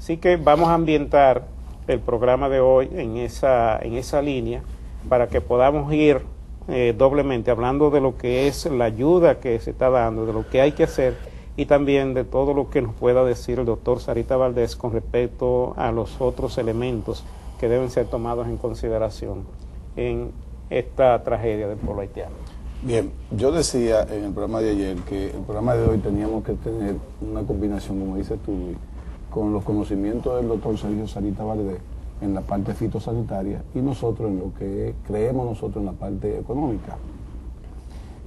Así que vamos a ambientar el programa de hoy en esa línea para que podamos ir doblemente hablando de lo que es la ayuda que se está dando, de lo que hay que hacer y también de todo lo que nos pueda decir el doctor Sarita Valdés con respecto a los otros elementos que deben ser tomados en consideración en esta tragedia del pueblo haitiano. Bien, yo decía en el programa de ayer que el programa de hoy teníamos que tener una combinación, como dices tú, Luis, con los conocimientos del doctor Sergio Sarita Valdés en la parte fitosanitaria y nosotros en lo que creemos nosotros en la parte económica.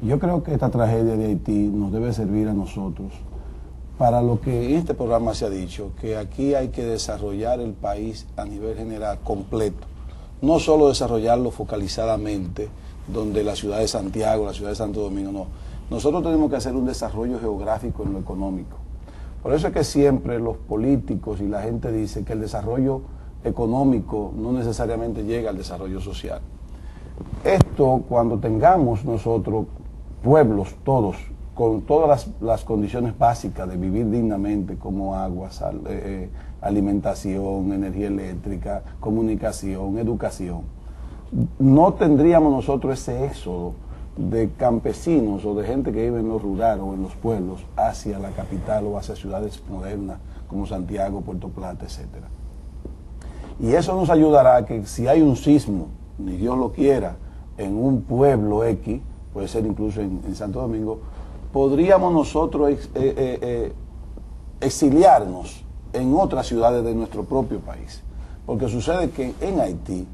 Yo creo que esta tragedia de Haití nos debe servir a nosotros para lo que en este programa se ha dicho, que aquí hay que desarrollar el país a nivel general completo, no solo desarrollarlo focalizadamente, donde la ciudad de Santiago, la ciudad de Santo Domingo, no. Nosotros tenemos que hacer un desarrollo geográfico en lo económico. Por eso es que siempre los políticos y la gente dice que el desarrollo económico no necesariamente llega al desarrollo social. Esto, cuando tengamos nosotros, pueblos todos, con todas las condiciones básicas de vivir dignamente, como agua, alimentación, energía eléctrica, comunicación, educación, no tendríamos nosotros ese éxodo de campesinos o de gente que vive en lo rural o en los pueblos hacia la capital o hacia ciudades modernas como Santiago, Puerto Plata, etcétera. Y eso nos ayudará a que si hay un sismo, ni Dios lo quiera, en un pueblo X, puede ser incluso en Santo Domingo, podríamos nosotros exiliarnos en otras ciudades de nuestro propio país. Porque sucede que en Haití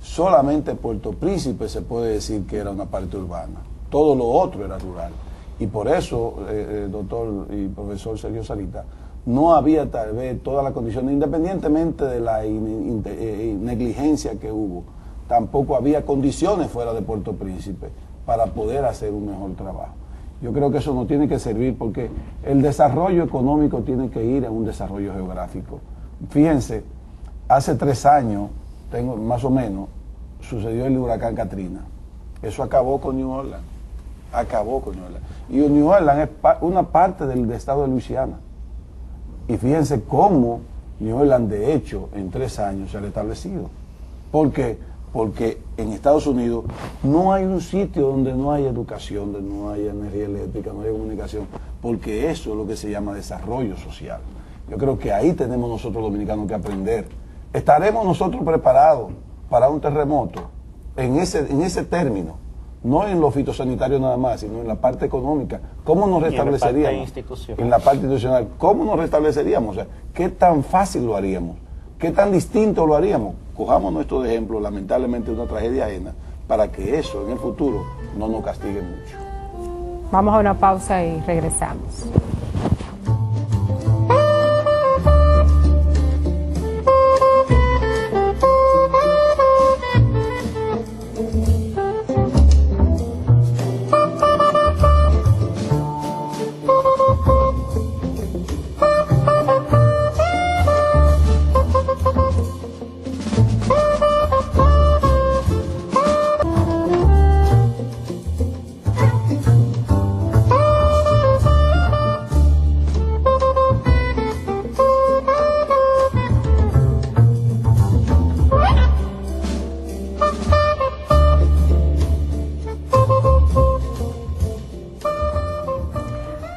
solamente Puerto Príncipe se puede decir que era una parte urbana, todo lo otro era rural. Y por eso, doctor y profesor Sergio Sarita, no había tal vez todas las condiciones, independientemente de la negligencia que hubo, tampoco había condiciones fuera de Puerto Príncipe para poder hacer un mejor trabajo. Yo creo que eso nos tiene que servir porque el desarrollo económico tiene que ir a un desarrollo geográfico. Fíjense, hace 3 años, más o menos, sucedió el huracán Katrina. Eso acabó con New Orleans. Acabó con New Orleans. Y New Orleans es una parte del estado de Luisiana. Y fíjense cómo New Orleans, de hecho, en 3 años se ha restablecido. ¿Por qué? Porque en Estados Unidos no hay un sitio donde no haya educación, donde no haya energía eléctrica, no haya comunicación, porque eso es lo que se llama desarrollo social. Yo creo que ahí tenemos nosotros dominicanos que aprender. ¿Estaremos nosotros preparados para un terremoto en ese término? No en lo fitosanitario nada más, sino en la parte económica. ¿Cómo nos restableceríamos? En la parte institucional. ¿Cómo nos restableceríamos? O sea, ¿qué tan fácil lo haríamos? ¿Qué tan distinto lo haríamos? Cojamos nuestro ejemplo, lamentablemente, de una tragedia ajena, para que eso en el futuro no nos castigue mucho. Vamos a una pausa y regresamos.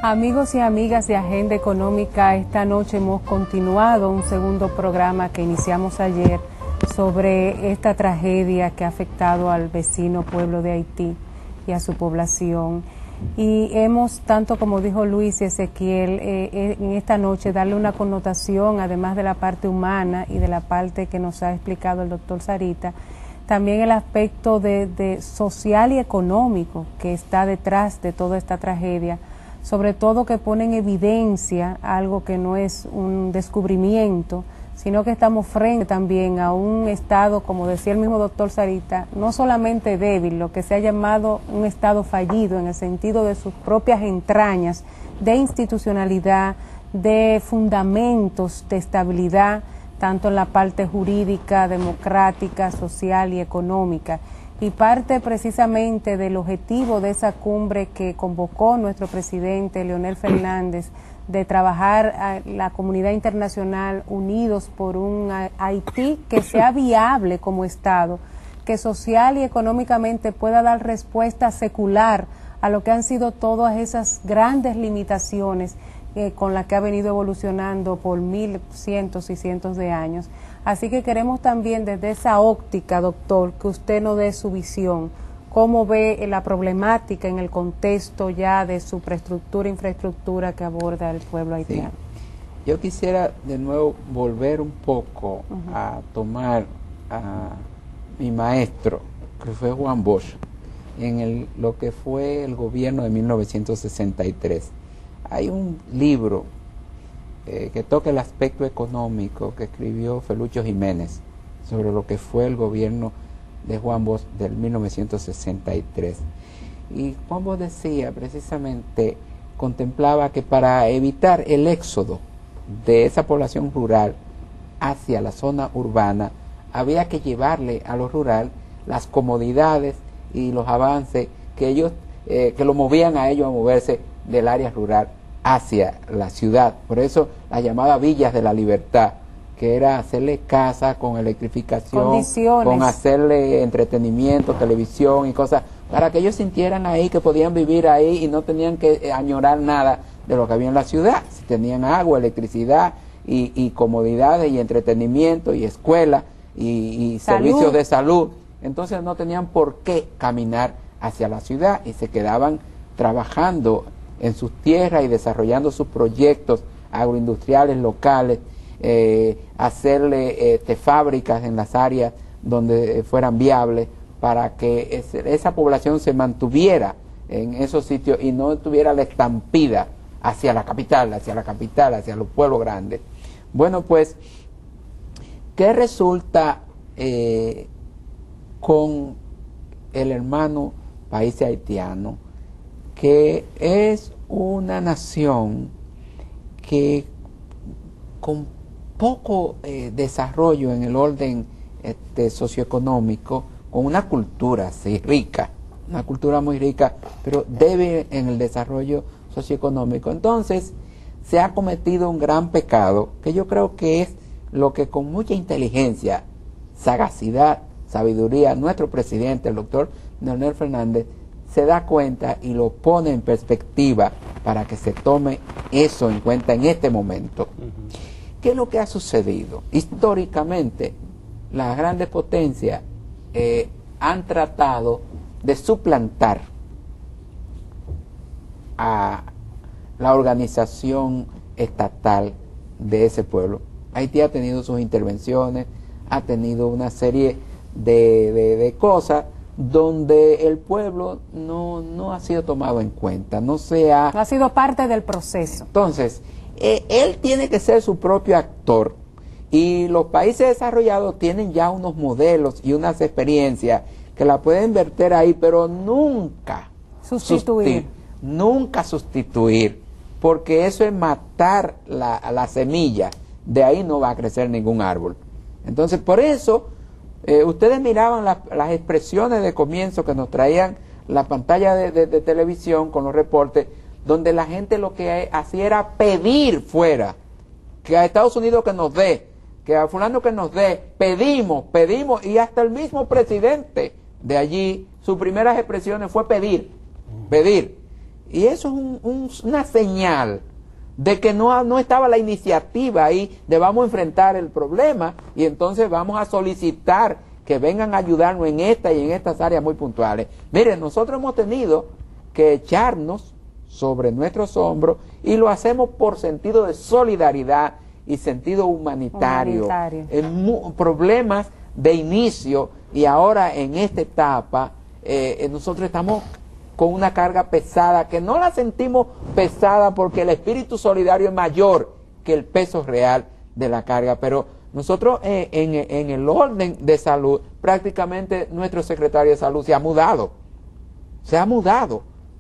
Amigos y amigas de Agenda Económica, esta noche hemos continuado un segundo programa que iniciamos ayer sobre esta tragedia que ha afectado al vecino pueblo de Haití y a su población. Y hemos, tanto como dijo Luis y Ezequiel, en esta noche darle una connotación, además de la parte humana y de la parte que nos ha explicado el doctor Sarita, también el aspecto de social y económico que está detrás de toda esta tragedia, sobre todo que pone en evidencia algo que no es un descubrimiento, sino que estamos frente también a un estado, como decía el mismo doctor Sarita, no solamente débil, lo que se ha llamado un estado fallido en el sentido de sus propias entrañas, de institucionalidad, de fundamentos de estabilidad, tanto en la parte jurídica, democrática, social y económica. Y parte precisamente del objetivo de esa cumbre que convocó nuestro presidente Leonel Fernández de trabajar a la comunidad internacional unidos por un Haití que sea viable como Estado, que social y económicamente pueda dar respuesta secular a lo que han sido todas esas grandes limitaciones con las que ha venido evolucionando por cientos y cientos de años. Así que queremos también desde esa óptica, doctor, que usted nos dé su visión, cómo ve la problemática en el contexto ya de superestructura, infraestructura que aborda el pueblo haitiano. Sí. Yo quisiera de nuevo volver un poco a tomar a mi maestro, que fue Juan Bosch, en lo que fue el gobierno de 1963. Hay un libro que toca el aspecto económico que escribió Felucho Jiménez sobre lo que fue el gobierno de Juan Bosch del 1963. Y Juan Bosch decía precisamente, contemplaba que para evitar el éxodo de esa población rural hacia la zona urbana, había que llevarle a lo rural las comodidades y los avances que ellos que lo movían a ellos a moverse del área rural hacia la ciudad. Por eso las llamadas villas de la libertad, que era hacerle casa con electrificación, condiciones, con hacerle entretenimiento, televisión y cosas, para que ellos sintieran ahí que podían vivir ahí y no tenían que añorar nada de lo que había en la ciudad. Si tenían agua, electricidad y comodidades y entretenimiento y escuela y servicios de salud, entonces no tenían por qué caminar hacia la ciudad y se quedaban trabajando en sus tierras y desarrollando sus proyectos agroindustriales locales, hacerle fábricas en las áreas donde fueran viables para que esa población se mantuviera en esos sitios y no tuviera la estampida hacia la capital, hacia los pueblos grandes. Bueno, pues, ¿qué resulta con el hermano país haitiano? Que es una nación que con poco desarrollo en el orden socioeconómico, con una cultura sí, rica, una cultura muy rica, pero débil en el desarrollo socioeconómico. Entonces se ha cometido un gran pecado, que yo creo que es lo que con mucha inteligencia, sagacidad, sabiduría, nuestro presidente, el doctor Leonel Fernández, se da cuenta y lo pone en perspectiva para que se tome eso en cuenta en este momento. ¿Qué es lo que ha sucedido? Históricamente, las grandes potencias han tratado de suplantar a la organización estatal de ese pueblo. Haití ha tenido sus intervenciones, ha tenido una serie de cosas donde el pueblo no ha sido tomado en cuenta, no ha sido parte del proceso. Entonces, él tiene que ser su propio actor y los países desarrollados tienen ya unos modelos y unas experiencias que la pueden verter ahí, pero nunca sustituir, porque eso es matar la semilla, de ahí no va a crecer ningún árbol. Entonces, por eso ustedes miraban las expresiones de comienzo que nos traían la pantalla de televisión con los reportes, donde la gente lo que hacía era pedir fuera, que a Estados Unidos que nos dé, que a fulano que nos dé, pedimos, y hasta el mismo presidente de allí, sus primeras expresiones fue pedir. Y eso es una señal de que no estaba la iniciativa ahí de vamos a enfrentar el problema y entonces vamos a solicitar que vengan a ayudarnos en esta y en estas áreas muy puntuales. Miren, nosotros hemos tenido que echarnos sobre nuestros hombros y lo hacemos por sentido de solidaridad y sentido humanitario. En problemas de inicio y ahora en esta etapa nosotros estamos con una carga pesada, que no la sentimos pesada porque el espíritu solidario es mayor que el peso real de la carga, pero nosotros en el orden de salud, prácticamente nuestro secretario de salud se ha mudado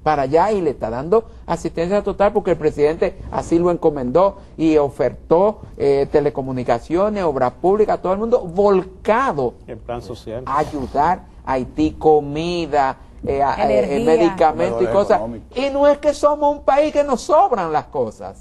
para allá y le está dando asistencia total porque el presidente así lo encomendó y ofertó telecomunicaciones, obras públicas, todo el mundo volcado el plan social a ayudar a Haití, comida, medicamentos y cosas. Y no es que somos un país que nos sobran las cosas.